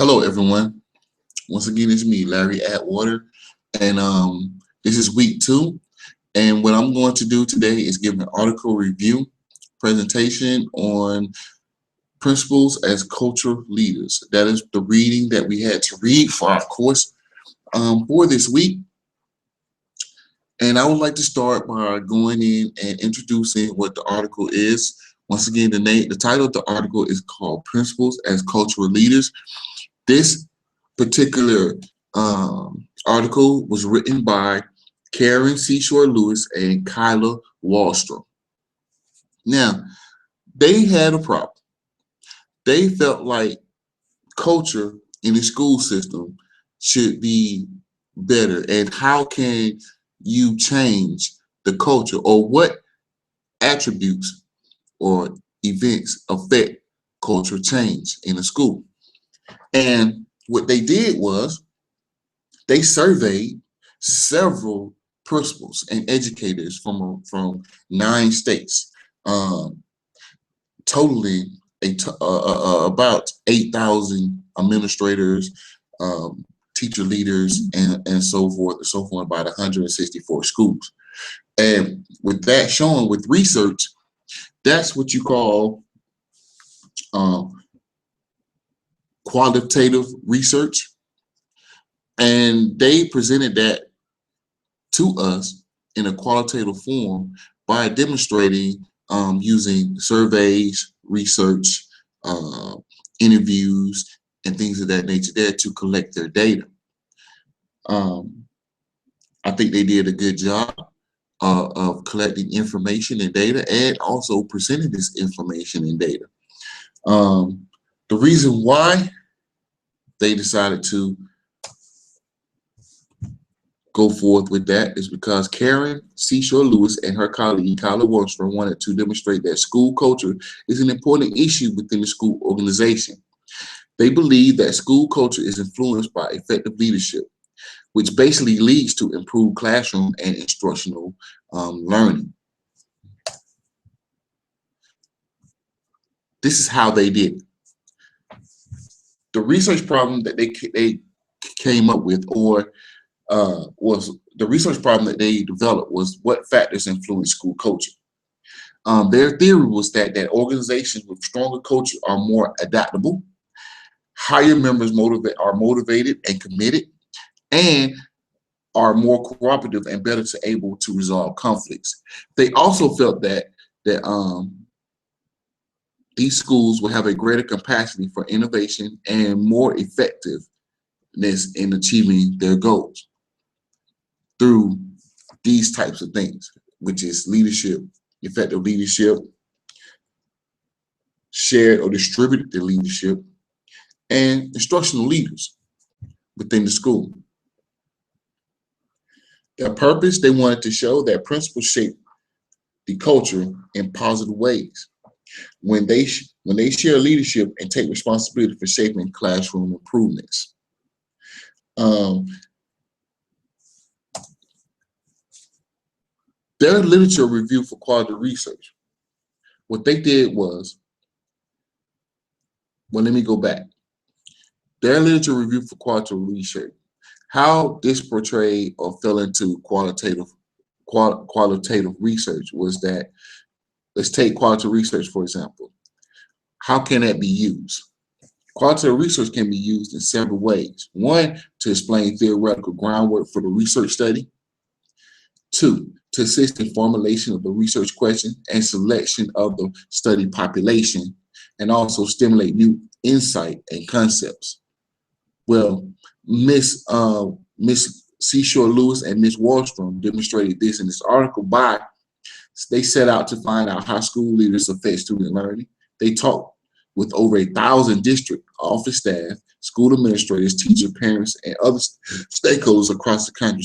Hello, everyone. Once again, it's me, Larry Atwater, and this is week 2. And what I'm going to do today is give an article review presentation on principles as cultural leaders. That is the reading that we had to read for our course for this week. And I would like to start by going in and introducing what the article is. Once again, the title of the article is called Principles as Cultural Leaders. This particular article was written by Karen Seashore Lewis and Kyla Wallstrom. Now, they had a problem. They felt like culture in the school system should be better. And how can you change the culture, or what attributes or events affect culture change in a school? And what they did was they surveyed several principals and educators from 9 states, totaling about 8,000 administrators, teacher leaders, and so forth and so forth, about 164 schools. And with that showing with research, that's what you call qualitative research. And they presented that to us in a qualitative form by demonstrating using surveys, research, interviews, and things of that nature there to collect their data. I think they did a good job of collecting information and data, and also presenting this information and data. The reason why they decided to go forth with that is because Karen Seashore Lewis and her colleague Kyla Wallstrom wanted to demonstrate that school culture is an important issue within the school organization. They believe that school culture is influenced by effective leadership, which basically leads to improved classroom and instructional learning. This is how they did it. The research problem that they came up with, or was the research problem that they developed, was what factors influence school culture. Their theory was that organizations with stronger culture are more adaptable, higher members are motivated and committed, and are more cooperative and better able to resolve conflicts. They also felt that these schools will have a greater capacity for innovation and more effectiveness in achieving their goals through these types of things, which is leadership, effective leadership, shared or distributed leadership, and instructional leaders within the school. Their purpose, they wanted to show that principals shape the culture in positive ways when they share leadership and take responsibility for shaping classroom improvements. Their literature review for quality research, what they did was, well, let me go back. Their literature review for quality research, how this portrayed or fell into qualitative research was that, let's take quality research, for example. How can that be used? Qualitative research can be used in several ways. 1, to explain theoretical groundwork for the research study. 2, to assist in formulation of the research question and selection of the study population, and also stimulate new insight and concepts. Well, Miss Seashore Lewis and Miss Wallstrom demonstrated this in this article they set out to find out how school leaders affect student learning. They talked with over 1,000 district office staff, school administrators, teacher, parents, and other stakeholders across the country,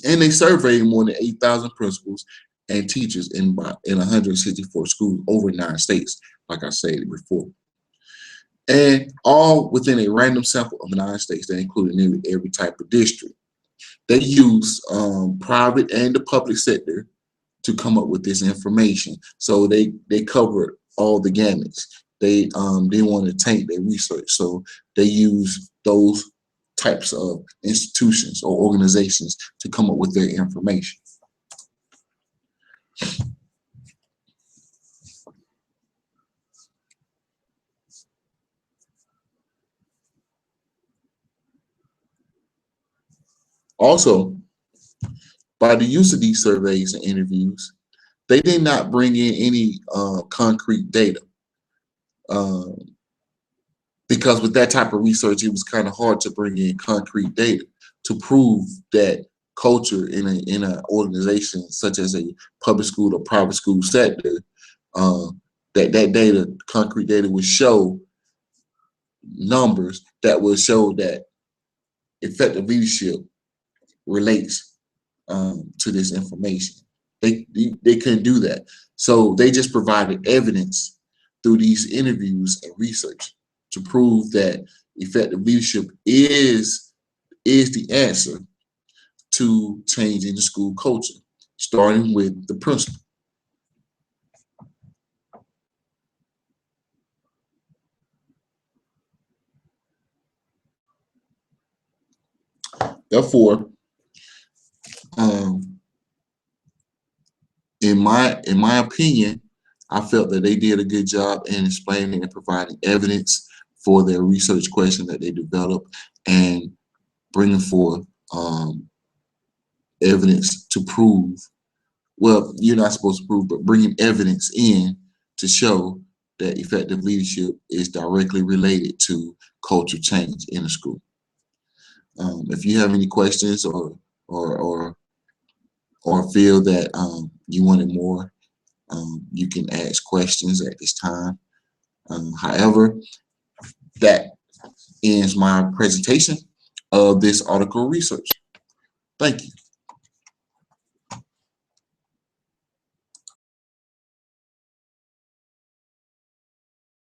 And they surveyed more than 8,000 principals and teachers in 164 schools over 9 states, like I said before. And all within a random sample of 9 states that included nearly every type of district. They used private and the public sector to come up with this information. So they covered all the gamuts. they didn't want to taint their research, so they use those types of institutions or organizations to come up with their information. Also, by the use of these surveys and interviews, they did not bring in any concrete data. Because with that type of research, it was kind of hard to bring in concrete data to prove that culture in an organization such as a public school or private school sector, that data, concrete data, would show numbers that would show that effective leadership relates to this information. They couldn't do that, so they just provided evidence through these interviews and research to prove that effective leadership is the answer to changing the school culture, starting with the principal. Therefore, in my opinion, I felt that they did a good job in explaining and providing evidence for their research question that they developed, and bringing forth evidence to prove, well, you're not supposed to prove, but bringing evidence in to show that effective leadership is directly related to culture change in a school. If you have any questions or feel that you wanted more, you can ask questions at this time. However, that ends my presentation of this article research. Thank you.